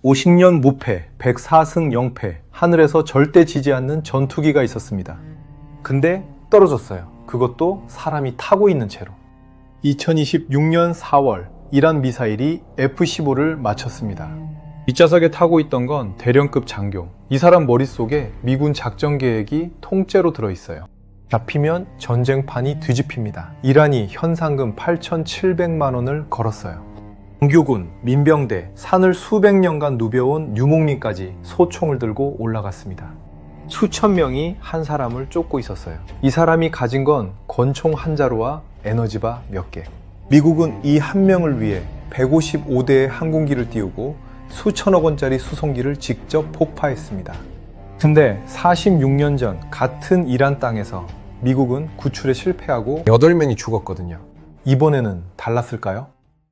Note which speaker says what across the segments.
Speaker 1: 50년 무패, 104승 0패, 하늘에서 절대 지지 않는 전투기가 있었습니다. 근데 떨어졌어요. 그것도 사람이 타고 있는 채로. 2026년 4월, 이란 미사일이 F-15를 마쳤습니다. 뒷좌석에 타고 있던 건 대령급 장교. 이 사람 머릿속에 미군 작전 계획이 통째로 들어있어요. 잡히면 전쟁판이 뒤집힙니다. 이란이 현상금 8,700만 원을 걸었어요. 정규군, 민병대, 산을 수백 년간 누벼온 유목민까지 소총을 들고 올라갔습니다. 수천 명이 한 사람을 쫓고 있었어요. 이 사람이 가진 건 권총 한 자루와 에너지바 몇 개. 미국은 이 한 명을 위해 155대의 항공기를 띄우고 수천억 원짜리 수송기를 직접 폭파했습니다. 근데 46년 전 같은 이란 땅에서 미국은 구출에 실패하고 8명이 죽었거든요. 이번에는 달랐을까요?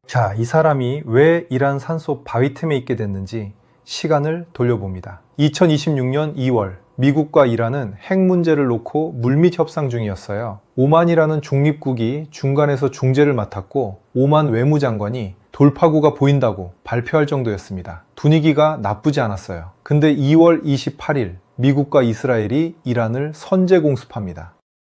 Speaker 1: 자, 이 사람이 왜 이란 산속 바위 틈에 있게 됐는지 시간을 돌려봅니다. 2026년 2월, 미국과 이란은 핵 문제를 놓고 물밑 협상 중이었어요. 오만이라는 중립국이 중간에서 중재를 맡았고, 오만 외무장관이 돌파구가 보인다고 발표할 정도였습니다. 분위기가 나쁘지 않았어요. 근데 2월 28일, 미국과 이스라엘이 이란을 선제 공습합니다.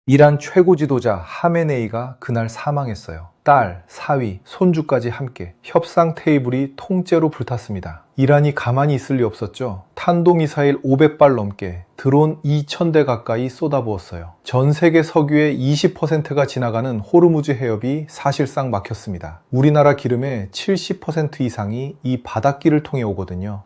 Speaker 1: 이란 최고 지도자 하메네이가 그날 사망했어요. 딸, 사위, 손주까지 함께 협상 테이블이 통째로 불탔습니다. 이란이 가만히 있을 리 없었죠. 탄도미사일 500발 넘게, 드론 2,000대 가까이 쏟아부었어요. 전 세계 석유의 20%가 지나가는 호르무즈 해협이 사실상 막혔습니다. 우리나라 기름의 70% 이상이 이 바닷길을 통해 오거든요.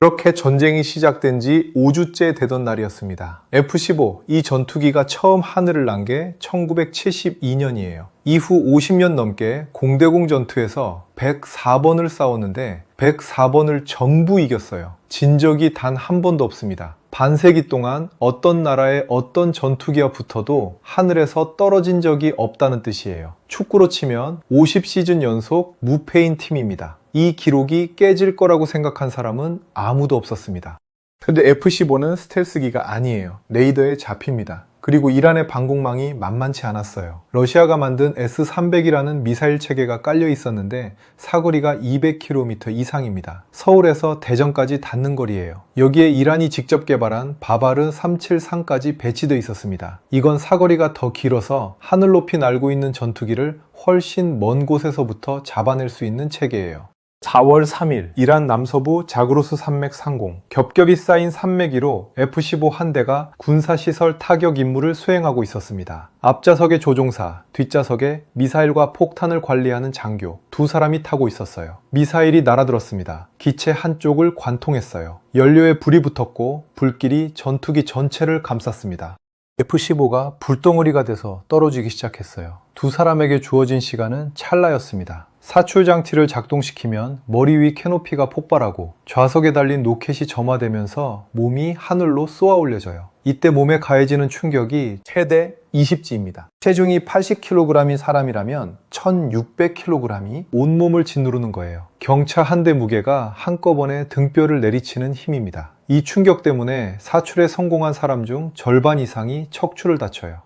Speaker 1: 그렇게 전쟁이 시작된 지 5주째 되던 날이었습니다. F-15, 이 전투기가 처음 하늘을 난 게 1972년이에요. 이후 50년 넘게 공대공 전투에서 104번을 싸웠는데 104번을 전부 이겼어요. 진 적이 단 한 번도 없습니다. 반세기 동안 어떤 나라의 어떤 전투기와 붙어도 하늘에서 떨어진 적이 없다는 뜻이에요. 축구로 치면 50시즌 연속 무패인 팀입니다. 이 기록이 깨질 거라고 생각한 사람은 아무도 없었습니다. 근데 F-15는 스텔스기가 아니에요. 레이더에 잡힙니다. 그리고 이란의 방공망이 만만치 않았어요. 러시아가 만든 S-300이라는 미사일 체계가 깔려 있었는데 사거리가 200km 이상입니다. 서울에서 대전까지 닿는 거리예요. 여기에 이란이 직접 개발한 바바르 373까지 배치되어 있었습니다. 이건 사거리가 더 길어서 하늘 높이 날고 있는 전투기를 훨씬 먼 곳에서부터 잡아낼 수 있는 체계예요. 4월 3일, 이란 남서부 자그로스 산맥 상공, 겹겹이 쌓인 산맥위로 F-15 한 대가 군사시설 타격 임무를 수행하고 있었습니다. 앞좌석에 조종사, 뒷좌석에 미사일과 폭탄을 관리하는 장교, 두 사람이 타고 있었어요. 미사일이 날아들었습니다. 기체 한쪽을 관통했어요. 연료에 불이 붙었고 불길이 전투기 전체를 감쌌습니다. F-15가 불덩어리가 돼서 떨어지기 시작했어요. 두 사람에게 주어진 시간은 찰나였습니다. 사출 장치를 작동시키면 머리 위 캐노피가 폭발하고 좌석에 달린 로켓이 점화되면서 몸이 하늘로 쏘아 올려져요. 이때 몸에 가해지는 충격이 최대 20G입니다. 체중이 80kg인 사람이라면 1600kg이 온몸을 짓누르는 거예요. 경차 한 대 무게가 한꺼번에 등뼈를 내리치는 힘입니다. 이 충격 때문에 사출에 성공한 사람 중 절반 이상이 척추를 다쳐요.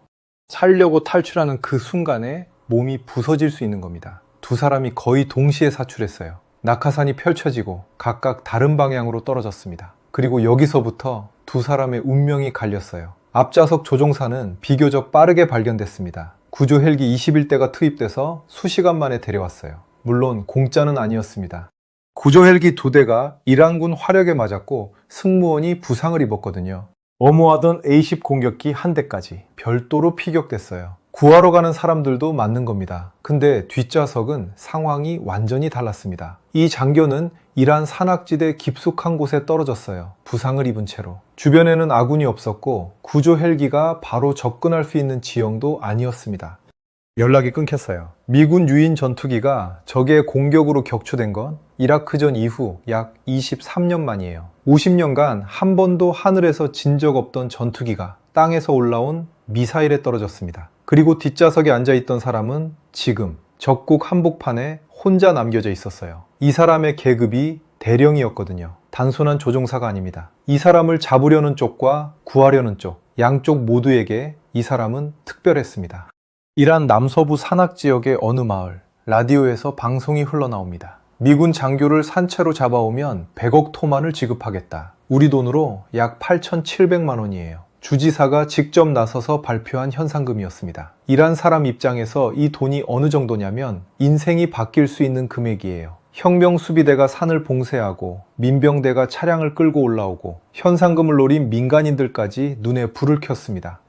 Speaker 1: 살려고 탈출하는 그 순간에 몸이 부서질 수 있는 겁니다. 두 사람이 거의 동시에 사출했어요. 낙하산이 펼쳐지고 각각 다른 방향으로 떨어졌습니다. 그리고 여기서부터 두 사람의 운명이 갈렸어요. 앞좌석 조종사는 비교적 빠르게 발견됐습니다. 구조 헬기 21대가 투입돼서 수시간 만에 데려왔어요. 물론 공짜는 아니었습니다. 구조 헬기 2대가 이란군 화력에 맞았고 승무원이 부상을 입었거든요. 엄호하던 A-10 공격기 한 대까지 별도로 피격됐어요. 구하러 가는 사람들도 맞는 겁니다. 근데 뒷좌석은 상황이 완전히 달랐습니다. 이 장교는 이란 산악지대 깊숙한 곳에 떨어졌어요. 부상을 입은 채로. 주변에는 아군이 없었고 구조 헬기가 바로 접근할 수 있는 지형도 아니었습니다. 연락이 끊겼어요. 미군 유인 전투기가 적의 공격으로 격추된 건 이라크전 이후 약 23년 만이에요. 50년간 한 번도 하늘에서 진 적 없던 전투기가 땅에서 올라온 미사일에 떨어졌습니다. 그리고 뒷좌석에 앉아있던 사람은 지금 적국 한복판에 혼자 남겨져 있었어요. 이 사람의 계급이 대령이었거든요. 단순한 조종사가 아닙니다. 이 사람을 잡으려는 쪽과 구하려는 쪽, 양쪽 모두에게 이 사람은 특별했습니다. 이란 남서부 산악지역의 어느 마을, 라디오에서 방송이 흘러나옵니다. 미군 장교를 산채로 잡아오면 100억 토만을 지급하겠다. 우리 돈으로 약 8,700만 원이에요. 주지사가 직접 나서서 발표한 현상금이었습니다. 일한 사람 입장에서 이 돈이 어느 정도냐면 인생이 바뀔 수 있는 금액이에요. 혁명수비대가 산을 봉쇄하고 민병대가 차량을 끌고 올라오고 현상금을 노린 민간인들까지 눈에 불을 켰습니다.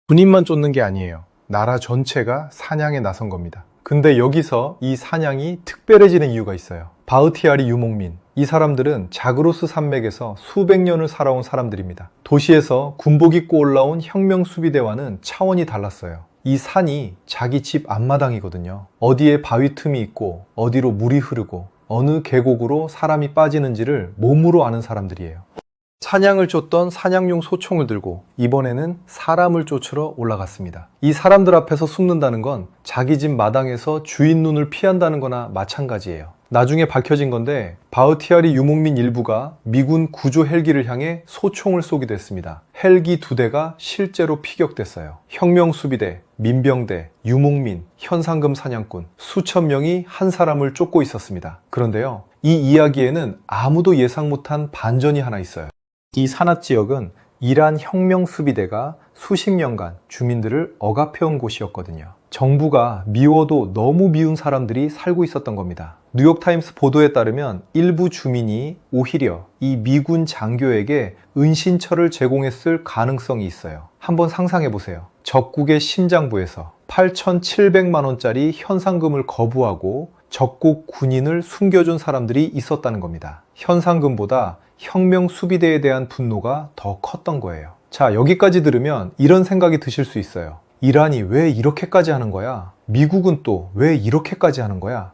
Speaker 1: 군인만 쫓는 게 아니에요. 나라 전체가 사냥에 나선 겁니다. 근데 여기서 이 사냥이 특별해지는 이유가 있어요. 바흐티아리 유목민. 이 사람들은 자그로스 산맥에서 수백 년을 살아온 사람들입니다. 도시에서 군복 입고 올라온 혁명수비대와는 차원이 달랐어요. 이 산이 자기 집 앞마당이거든요. 어디에 바위 틈이 있고 어디로 물이 흐르고 어느 계곡으로 사람이 빠지는지를 몸으로 아는 사람들이에요. 사냥을 쫓던 사냥용 소총을 들고 이번에는 사람을 쫓으러 올라갔습니다. 이 사람들 앞에서 숨는다는 건 자기 집 마당에서 주인 눈을 피한다는 거나 마찬가지예요. 나중에 밝혀진 건데 바흐티아리 유목민 일부가 미군 구조 헬기를 향해 소총을 쏘기도 했습니다. 헬기 2대가 실제로 피격됐어요. 혁명수비대, 민병대, 유목민, 현상금 사냥꾼 수천 명이 한 사람을 쫓고 있었습니다. 그런데요, 이 이야기에는 아무도 예상 못한 반전이 하나 있어요. 이 산악 지역은 이란 혁명수비대가 수십 년간 주민들을 억압해온 곳이었거든요. 정부가 미워도 너무 미운 사람들이 살고 있었던 겁니다. 뉴욕타임스 보도에 따르면 일부 주민이 오히려 이 미군 장교에게 은신처를 제공했을 가능성이 있어요. 한번 상상해 보세요. 적국의 심장부에서 8,700만 원짜리 현상금을 거부하고 적국 군인을 숨겨준 사람들이 있었다는 겁니다. 현상금보다 혁명수비대에 대한 분노가 더 컸던 거예요. 자, 여기까지 들으면 이런 생각이 드실 수 있어요. 이란이 왜 이렇게까지 하는 거야? 미국은 또 왜 이렇게까지 하는 거야?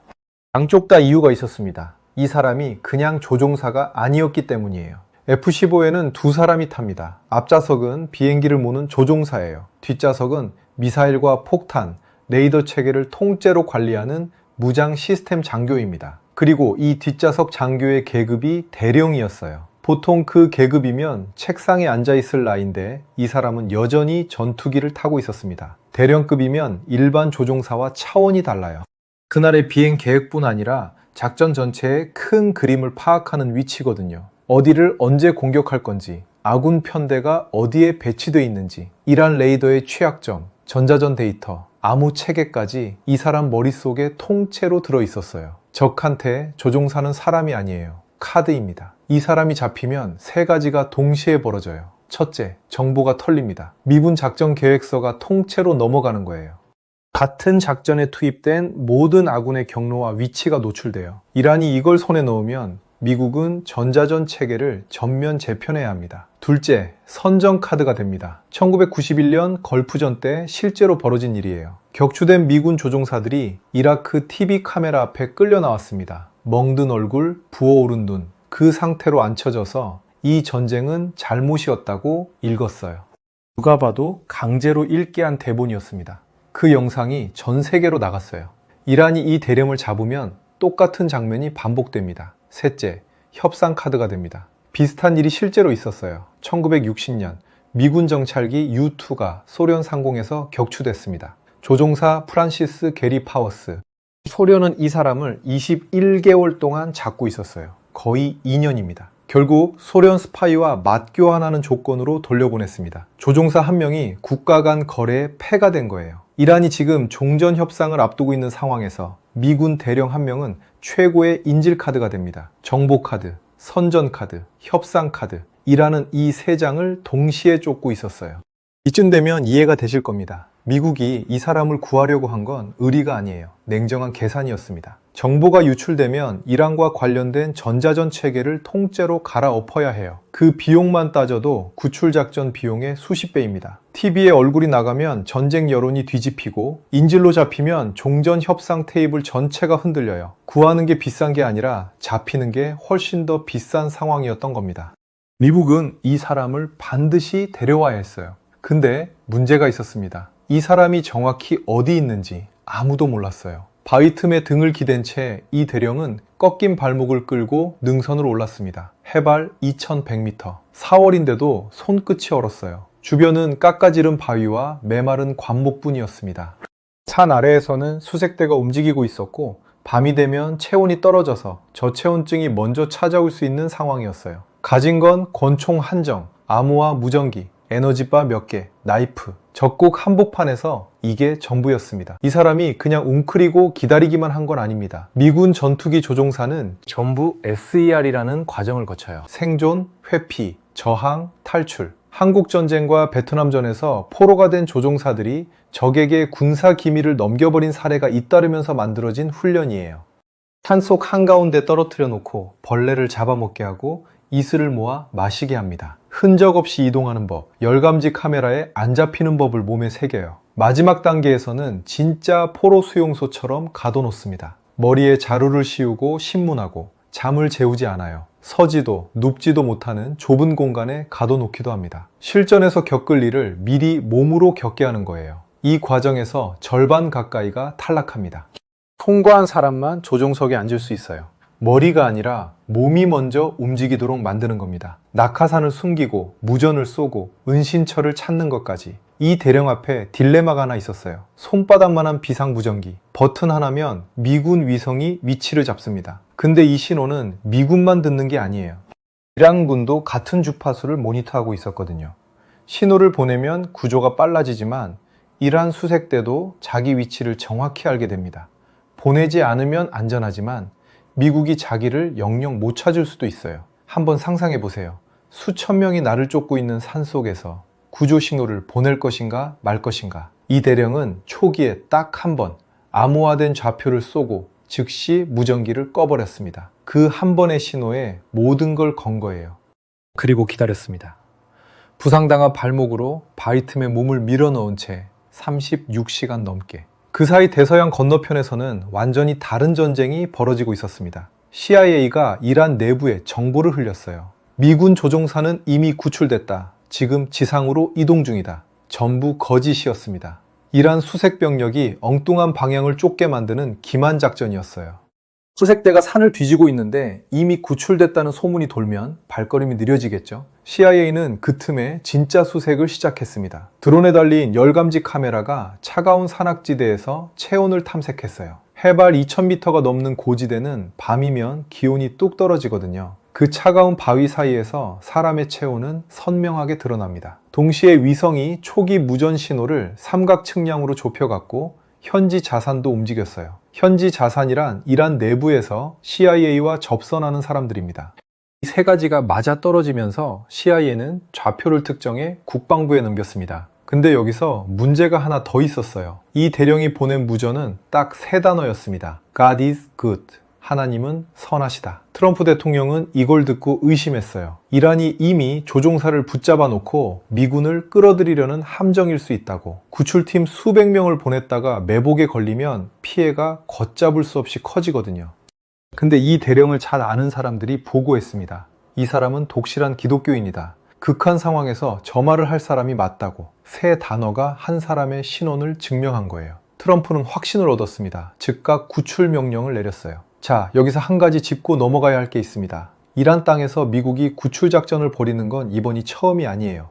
Speaker 1: 양쪽 다 이유가 있었습니다. 이 사람이 그냥 조종사가 아니었기 때문이에요. F-15에는 두 사람이 탑니다. 앞좌석은 비행기를 모는 조종사예요. 뒷좌석은 미사일과 폭탄, 레이더 체계를 통째로 관리하는 무장 시스템 장교입니다. 그리고 이 뒷좌석 장교의 계급이 대령이었어요. 보통 그 계급이면 책상에 앉아있을 나이인데 이 사람은 여전히 전투기를 타고 있었습니다. 대령급이면 일반 조종사와 차원이 달라요. 그날의 비행 계획뿐 아니라 작전 전체의 큰 그림을 파악하는 위치거든요. 어디를 언제 공격할 건지, 아군 편대가 어디에 배치되어 있는지, 이란 레이더의 취약점, 전자전 데이터, 암호 체계까지 이 사람 머릿속에 통째로 들어있었어요. 적한테 조종사는 사람이 아니에요. 카드입니다. 이 사람이 잡히면 세 가지가 동시에 벌어져요. 첫째, 정보가 털립니다. 미군 작전 계획서가 통째로 넘어가는 거예요. 같은 작전에 투입된 모든 아군의 경로와 위치가 노출돼요. 이란이 이걸 손에 넣으면 미국은 전자전 체계를 전면 재편해야 합니다. 둘째, 선전 카드가 됩니다. 1991년 걸프전 때 실제로 벌어진 일이에요. 격추된 미군 조종사들이 이라크 TV 카메라 앞에 끌려 나왔습니다. 멍든 얼굴, 부어오른 눈, 그 상태로 앉혀져서 이 전쟁은 잘못이었다고 읽었어요. 누가 봐도 강제로 읽게 한 대본이었습니다. 그 영상이 전 세계로 나갔어요. 이란이 이 대령을 잡으면 똑같은 장면이 반복됩니다. 셋째, 협상 카드가 됩니다. 비슷한 일이 실제로 있었어요. 1960년 미군 정찰기 U-2가 소련 상공에서 격추됐습니다. 조종사 프란시스 게리 파워스. 소련은 이 사람을 21개월 동안 잡고 있었어요. 거의 2년입니다. 결국 소련 스파이와 맞교환하는 조건으로 돌려보냈습니다. 조종사 한 명이 국가 간 거래에 패가 된 거예요. 이란이 지금 종전 협상을 앞두고 있는 상황에서 미군 대령 한 명은 최고의 인질카드가 됩니다. 정보카드, 선전카드, 협상카드. 이란은 이 세 장을 동시에 쫓고 있었어요. 이쯤 되면 이해가 되실 겁니다. 미국이 이 사람을 구하려고 한 건 의리가 아니에요. 냉정한 계산이었습니다. 정보가 유출되면 이란과 관련된 전자전 체계를 통째로 갈아엎어야 해요. 그 비용만 따져도 구출작전 비용의 수십 배입니다. TV에 얼굴이 나가면 전쟁 여론이 뒤집히고 인질로 잡히면 종전 협상 테이블 전체가 흔들려요. 구하는 게 비싼 게 아니라 잡히는 게 훨씬 더 비싼 상황이었던 겁니다. 미국은 이 사람을 반드시 데려와야 했어요. 근데 문제가 있었습니다. 이 사람이 정확히 어디 있는지 아무도 몰랐어요. 바위 틈에 등을 기댄 채 이 대령은 꺾인 발목을 끌고 능선으로 올랐습니다. 해발 2100m. 4월인데도 손끝이 얼었어요. 주변은 깎아지른 바위와 메마른 관목뿐이었습니다. 산 아래에서는 수색대가 움직이고 있었고 밤이 되면 체온이 떨어져서 저체온증이 먼저 찾아올 수 있는 상황이었어요. 가진 건 권총 한정, 암호화 무전기, 에너지바 몇 개, 나이프, 적국 한복판에서 이게 전부였습니다. 이 사람이 그냥 웅크리고 기다리기만 한 건 아닙니다. 미군 전투기 조종사는 전부 SER이라는 과정을 거쳐요. 생존, 회피, 저항, 탈출. 한국전쟁과 베트남전에서 포로가 된 조종사들이 적에게 군사 기밀을 넘겨버린 사례가 잇따르면서 만들어진 훈련이에요. 산속 한가운데 떨어뜨려 놓고 벌레를 잡아먹게 하고 이슬을 모아 마시게 합니다. 흔적 없이 이동하는 법, 열감지 카메라에 안 잡히는 법을 몸에 새겨요. 마지막 단계에서는 진짜 포로 수용소처럼 가둬놓습니다. 머리에 자루를 씌우고 신문하고 잠을 재우지 않아요. 서지도 눕지도 못하는 좁은 공간에 가둬놓기도 합니다. 실전에서 겪을 일을 미리 몸으로 겪게 하는 거예요. 이 과정에서 절반 가까이가 탈락합니다. 통과한 사람만 조종석에 앉을 수 있어요. 머리가 아니라 몸이 먼저 움직이도록 만드는 겁니다. 낙하산을 숨기고 무전을 쏘고 은신처를 찾는 것까지. 이 대령 앞에 딜레마가 하나 있었어요. 손바닥만한 비상무전기. 버튼 하나면 미군 위성이 위치를 잡습니다. 근데 이 신호는 미군만 듣는 게 아니에요. 이란군도 같은 주파수를 모니터하고 있었거든요. 신호를 보내면 구조가 빨라지지만 이란 수색대도 자기 위치를 정확히 알게 됩니다. 보내지 않으면 안전하지만 미국이 자기를 영영 못 찾을 수도 있어요. 한번 상상해 보세요. 수천 명이 나를 쫓고 있는 산속에서 구조 신호를 보낼 것인가 말 것인가. 이 대령은 초기에 딱 한 번 암호화된 좌표를 쏘고 즉시 무전기를 꺼버렸습니다. 그 한 번의 신호에 모든 걸 건 거예요. 그리고 기다렸습니다. 부상당한 발목으로 바위 틈에 몸을 밀어넣은 채 36시간 넘게. 그 사이 대서양 건너편에서는 완전히 다른 전쟁이 벌어지고 있었습니다. CIA가 이란 내부에 정보를 흘렸어요. 미군 조종사는 이미 구출됐다. 지금 지상으로 이동 중이다. 전부 거짓이었습니다. 이란 수색병력이 엉뚱한 방향을 쫓게 만드는 기만 작전이었어요. 수색대가 산을 뒤지고 있는데 이미 구출됐다는 소문이 돌면 발걸음이 느려지겠죠. CIA는 그 틈에 진짜 수색을 시작했습니다. 드론에 달린 열감지 카메라가 차가운 산악지대에서 체온을 탐색했어요. 해발 2000m가 넘는 고지대는 밤이면 기온이 뚝 떨어지거든요. 그 차가운 바위 사이에서 사람의 체온은 선명하게 드러납니다. 동시에 위성이 초기 무전 신호를 삼각 측량으로 좁혀갔고 현지 자산도 움직였어요. 현지 자산이란 이란 내부에서 CIA와 접선하는 사람들입니다. 이 세 가지가 맞아 떨어지면서 CIA는 좌표를 특정해 국방부에 넘겼습니다. 근데 여기서 문제가 하나 더 있었어요. 이 대령이 보낸 무전은 딱 세 단어였습니다. God is good. 하나님은 선하시다. 트럼프 대통령은 이걸 듣고 의심했어요. 이란이 이미 조종사를 붙잡아 놓고 미군을 끌어들이려는 함정일 수 있다고. 구출팀 수백 명을 보냈다가 매복에 걸리면 피해가 걷잡을 수 없이 커지거든요. 근데 이 대령을 잘 아는 사람들이 보고했습니다. 이 사람은 독실한 기독교인이다. 극한 상황에서 저 말을 할 사람이 맞다고. 세 단어가 한 사람의 신원을 증명한 거예요. 트럼프는 확신을 얻었습니다. 즉각 구출 명령을 내렸어요. 자, 여기서 한 가지 짚고 넘어가야 할 게 있습니다. 이란 땅에서 미국이 구출 작전을 벌이는 건 이번이 처음이 아니에요.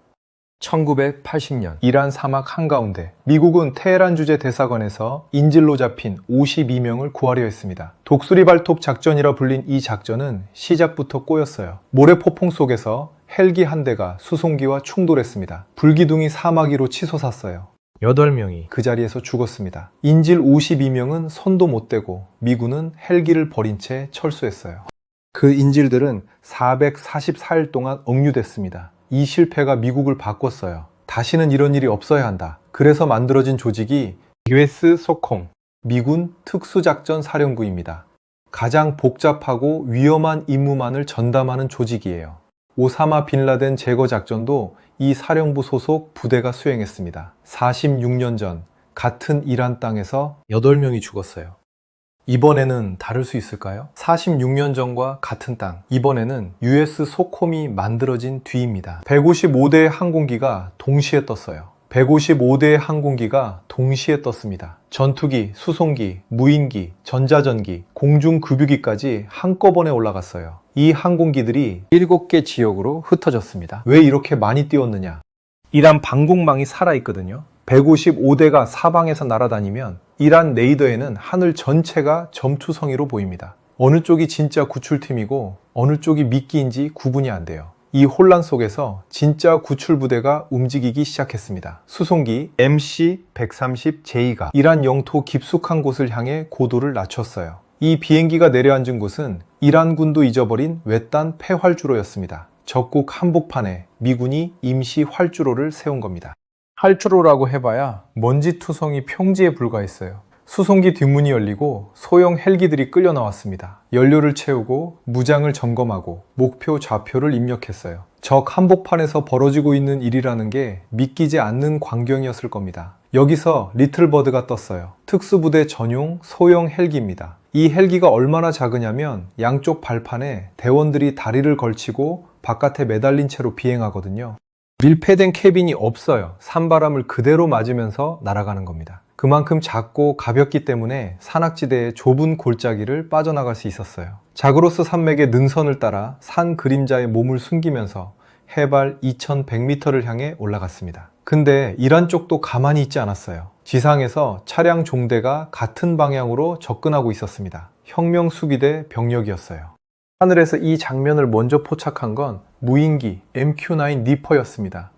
Speaker 1: 1980년 이란 사막 한가운데 미국은 테헤란 주재 대사관에서 인질로 잡힌 52명을 구하려 했습니다. 독수리 발톱 작전이라 불린 이 작전은 시작부터 꼬였어요. 모래폭풍 속에서 헬기 한 대가 수송기와 충돌했습니다. 불기둥이 사마귀로 치솟았어요. 8명이 그 자리에서 죽었습니다. 인질 52명은 손도 못 대고 미군은 헬기를 버린 채 철수했어요. 그 인질들은 444일 동안 억류됐습니다. 이 실패가 미국을 바꿨어요. 다시는 이런 일이 없어야 한다. 그래서 만들어진 조직이 US 소콤, 미군 특수작전 사령부입니다. 가장 복잡하고 위험한 임무만을 전담하는 조직이에요. 오사마 빈라덴 제거 작전도 이 사령부 소속 부대가 수행했습니다. 46년 전 같은 이란 땅에서 8명이 죽었어요. 이번에는 다를 수 있을까요? 46년 전과 같은 땅, 이번에는 US 소콤이 만들어진 뒤입니다. 155대의 항공기가 동시에 떴어요. 155대의 항공기가 동시에 떴습니다. 전투기, 수송기, 무인기, 전자전기, 공중급유기까지 한꺼번에 올라갔어요. 이 항공기들이 7개 지역으로 흩어졌습니다. 왜 이렇게 많이 띄웠느냐? 이란 방공망이 살아있거든요. 155대가 사방에서 날아다니면 이란 레이더에는 하늘 전체가 점투성이로 보입니다. 어느 쪽이 진짜 구출팀이고 어느 쪽이 미끼인지 구분이 안 돼요. 이 혼란 속에서 진짜 구출부대가 움직이기 시작했습니다. 수송기 MC-130J가 이란 영토 깊숙한 곳을 향해 고도를 낮췄어요. 이 비행기가 내려앉은 곳은 이란군도 잊어버린 외딴 폐활주로였습니다. 적국 한복판에 미군이 임시 활주로를 세운 겁니다. 활주로라고 해봐야 먼지투성이 평지에 불과했어요. 수송기 뒷문이 열리고 소형 헬기들이 끌려 나왔습니다. 연료를 채우고 무장을 점검하고 목표 좌표를 입력했어요. 적 한복판에서 벌어지고 있는 일이라는 게 믿기지 않는 광경이었을 겁니다. 여기서 리틀버드가 떴어요. 특수부대 전용 소형 헬기입니다. 이 헬기가 얼마나 작으냐면 양쪽 발판에 대원들이 다리를 걸치고 바깥에 매달린 채로 비행하거든요. 밀폐된 캐빈이 없어요. 산바람을 그대로 맞으면서 날아가는 겁니다. 그만큼 작고 가볍기 때문에 산악지대의 좁은 골짜기를 빠져나갈 수 있었어요. 자그로스 산맥의 능선을 따라 산 그림자에 몸을 숨기면서 해발 2100m를 향해 올라갔습니다. 근데 이란 쪽도 가만히 있지 않았어요. 지상에서 차량 종대가 같은 방향으로 접근하고 있었습니다. 혁명 수비대 병력이었어요. 하늘에서 이 장면을 먼저 포착한 건 무인기 MQ-9 리퍼였습니다.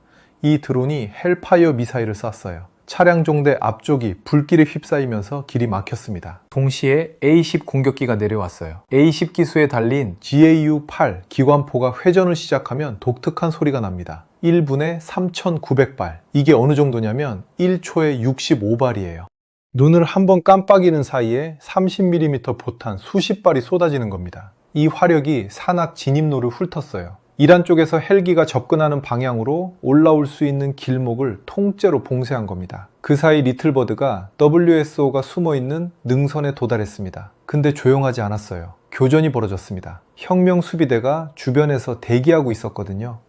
Speaker 1: 이 드론이 헬파이어 미사일을 쐈어요. 차량 종대 앞쪽이 불길에 휩싸이면서 길이 막혔습니다. 동시에 A-10 공격기가 내려왔어요. A-10 기수에 달린 GAU-8 기관포가 회전을 시작하면 독특한 소리가 납니다. 1분에 3,900발. 이게 어느 정도냐면 1초에 65발이에요. 눈을 한번 깜빡이는 사이에 30mm 포탄 수십 발이 쏟아지는 겁니다. 이 화력이 산악 진입로를 훑었어요. 이란 쪽에서 헬기가 접근하는 방향으로 올라올 수 있는 길목을 통째로 봉쇄한 겁니다. 그 사이 리틀버드가 WSO가 숨어있는 능선에 도달했습니다. 근데 조용하지 않았어요. 교전이 벌어졌습니다. 혁명 수비대가 주변에서 대기하고 있었거든요.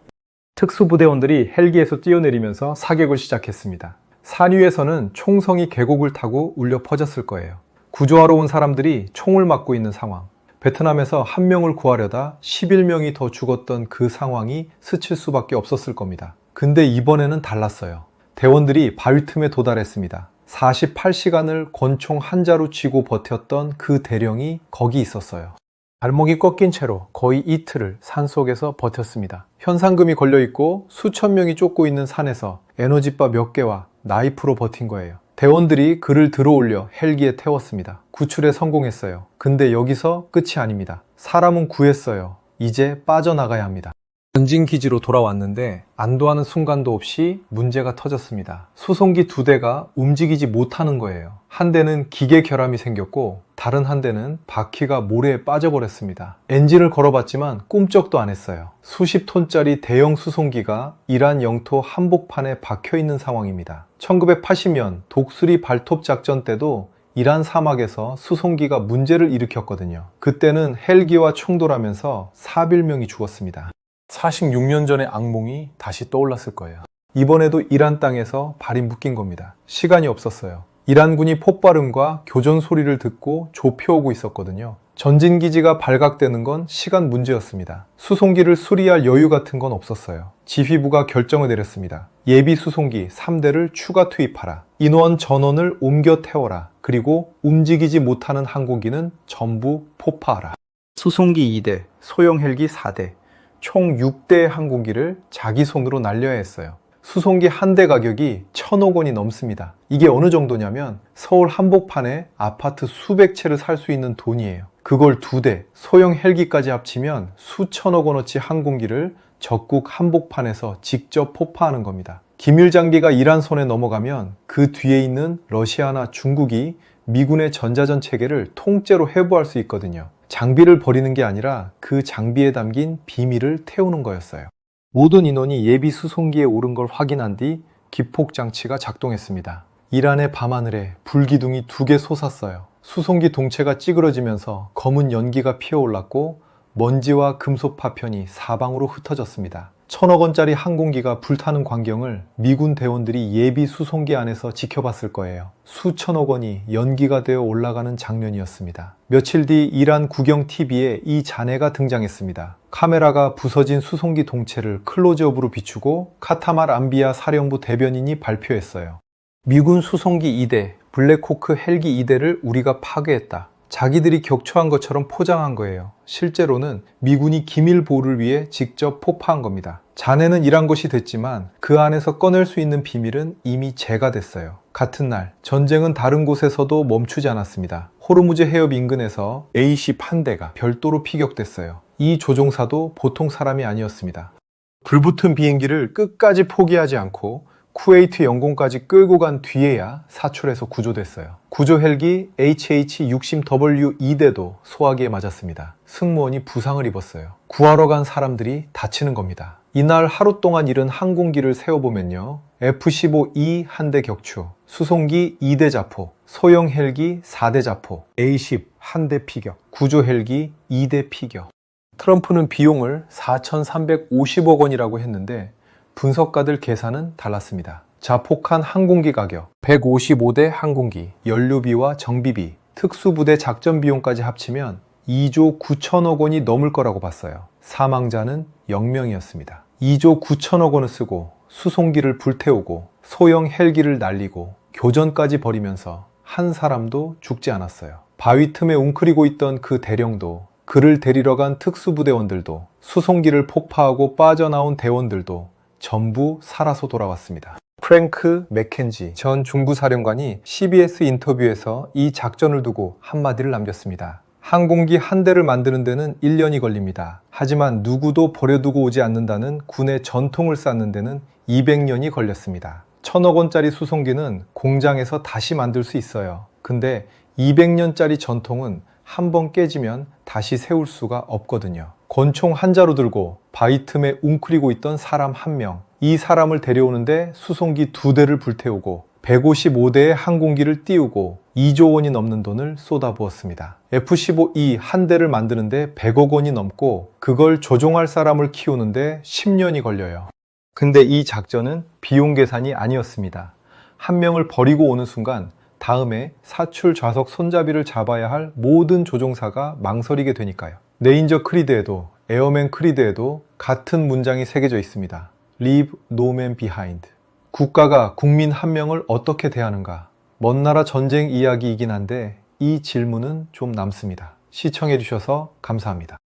Speaker 1: 특수부대원들이 헬기에서 뛰어내리면서 사격을 시작했습니다. 산 위에서는 총성이 계곡을 타고 울려 퍼졌을 거예요. 구조하러 온 사람들이 총을 맞고 있는 상황. 베트남에서 한 명을 구하려다 11명이 더 죽었던 그 상황이 스칠 수밖에 없었을 겁니다. 근데 이번에는 달랐어요. 대원들이 바위 틈에 도달했습니다. 48시간을 권총 한 자루 쥐고 버텼던 그 대령이 거기 있었어요. 발목이 꺾인 채로 거의 이틀을 산속에서 버텼습니다. 현상금이 걸려있고 수천 명이 쫓고 있는 산에서 에너지바 몇 개와 나이프로 버틴 거예요. 대원들이 그를 들어올려 헬기에 태웠습니다. 구출에 성공했어요. 근데 여기서 끝이 아닙니다. 사람은 구했어요. 이제 빠져나가야 합니다. 전진기지로 돌아왔는데 안도하는 순간도 없이 문제가 터졌습니다. 수송기 2대가 움직이지 못하는 거예요. 한 대는 기계 결함이 생겼고 다른 한 대는 바퀴가 모래에 빠져버렸습니다. 엔진을 걸어봤지만 꿈쩍도 안 했어요. 수십 톤짜리 대형 수송기가 이란 영토 한복판에 박혀있는 상황입니다. 1980년 독수리 발톱 작전 때도 이란 사막에서 수송기가 문제를 일으켰거든요. 그때는 헬기와 충돌하면서 4빌명이 죽었습니다. 46년 전의 악몽이 다시 떠올랐을 거예요. 이번에도 이란 땅에서 발이 묶인 겁니다. 시간이 없었어요. 이란군이 폭발음과 교전 소리를 듣고 좁혀오고 있었거든요. 전진기지가 발각되는 건 시간 문제였습니다. 수송기를 수리할 여유 같은 건 없었어요. 지휘부가 결정을 내렸습니다. 예비 수송기 3대를 추가 투입하라. 인원 전원을 옮겨 태워라. 그리고 움직이지 못하는 항공기는 전부 폭파하라. 수송기 2대, 소형 헬기 4대, 총 6대의 항공기를 자기 손으로 날려야 했어요. 수송기 한 대 가격이 1,000억 원이 넘습니다. 이게 어느 정도냐면 서울 한복판에 아파트 수백 채를 살 수 있는 돈이에요. 그걸 2대, 소형 헬기까지 합치면 수천억 원어치 항공기를 적국 한복판에서 직접 폭파하는 겁니다. 기밀 장비가 이란 손에 넘어가면 그 뒤에 있는 러시아나 중국이 미군의 전자전 체계를 통째로 해부할 수 있거든요. 장비를 버리는 게 아니라 그 장비에 담긴 비밀을 태우는 거였어요. 모든 인원이 예비 수송기에 오른 걸 확인한 뒤 기폭 장치가 작동했습니다. 이란의 밤하늘에 불기둥이 2개 솟았어요. 수송기 동체가 찌그러지면서 검은 연기가 피어올랐고 먼지와 금속 파편이 사방으로 흩어졌습니다. 1,000억 원짜리 항공기가 불타는 광경을 미군 대원들이 예비 수송기 안에서 지켜봤을 거예요. 수천억 원이 연기가 되어 올라가는 장면이었습니다. 며칠 뒤 이란 국영 TV에 이 잔해가 등장했습니다. 카메라가 부서진 수송기 동체를 클로즈업으로 비추고 카타말 안비야 사령부 대변인이 발표했어요. 미군 수송기 2대 블랙호크 헬기 2대를 우리가 파괴했다. 자기들이 격추한 것처럼 포장한 거예요. 실제로는 미군이 기밀 보호를 위해 직접 폭파한 겁니다. 잔해는 일한 것이 됐지만 그 안에서 꺼낼 수 있는 비밀은 이미 재가 됐어요. 같은 날 전쟁은 다른 곳에서도 멈추지 않았습니다. 호르무즈 해협 인근에서 A-10 한 대가 별도로 피격됐어요. 이 조종사도 보통 사람이 아니었습니다. 불붙은 비행기를 끝까지 포기하지 않고 쿠웨이트 영공까지 끌고 간 뒤에야 사출해서 구조됐어요. 구조 헬기 HH-60W 2대도 소화기에 맞았습니다. 승무원이 부상을 입었어요. 구하러 간 사람들이 다치는 겁니다. 이날 하루 동안 잃은 항공기를 세어보면요. F-15E 한 대 격추, 수송기 2대 자포, 소형 헬기 4대 자포, A-10 한 대 피격, 구조 헬기 2대 피격. 트럼프는 비용을 4,350억 원이라고 했는데 분석가들 계산은 달랐습니다. 자폭한 항공기 가격, 155대 항공기, 연료비와 정비비, 특수부대 작전 비용까지 합치면 2조 9천억 원이 넘을 거라고 봤어요. 사망자는 0명이었습니다. 2조 9천억 원을 쓰고 수송기를 불태우고 소형 헬기를 날리고 교전까지 벌이면서 한 사람도 죽지 않았어요. 바위 틈에 웅크리고 있던 그 대령도, 그를 데리러 간 특수부대원들도, 수송기를 폭파하고 빠져나온 대원들도 전부 살아서 돌아왔습니다. 프랭크 맥켄지 전 중부사령관이 CBS 인터뷰에서 이 작전을 두고 한마디를 남겼습니다. 항공기 한 대를 만드는 데는 1년이 걸립니다. 하지만 누구도 버려두고 오지 않는다는 군의 전통을 쌓는 데는 200년이 걸렸습니다. 1,000억 원짜리 수송기는 공장에서 다시 만들 수 있어요. 근데 200년짜리 전통은 한 번 깨지면 다시 세울 수가 없거든요. 권총 한 자루 들고 바위 틈에 웅크리고 있던 사람 한 명, 이 사람을 데려오는데 수송기 2대를 불태우고 155대의 항공기를 띄우고 2조 원이 넘는 돈을 쏟아부었습니다. F-15E 한 대를 만드는데 100억 원이 넘고 그걸 조종할 사람을 키우는데 10년이 걸려요. 근데 이 작전은 비용 계산이 아니었습니다. 한 명을 버리고 오는 순간 다음에 사출 좌석 손잡이를 잡아야 할 모든 조종사가 망설이게 되니까요. 레인저 크리드에도 에어맨 크리드에도 같은 문장이 새겨져 있습니다. Leave no man behind. 국가가 국민 한 명을 어떻게 대하는가? 먼 나라 전쟁 이야기이긴 한데 이 질문은 좀 남습니다. 시청해 주셔서 감사합니다.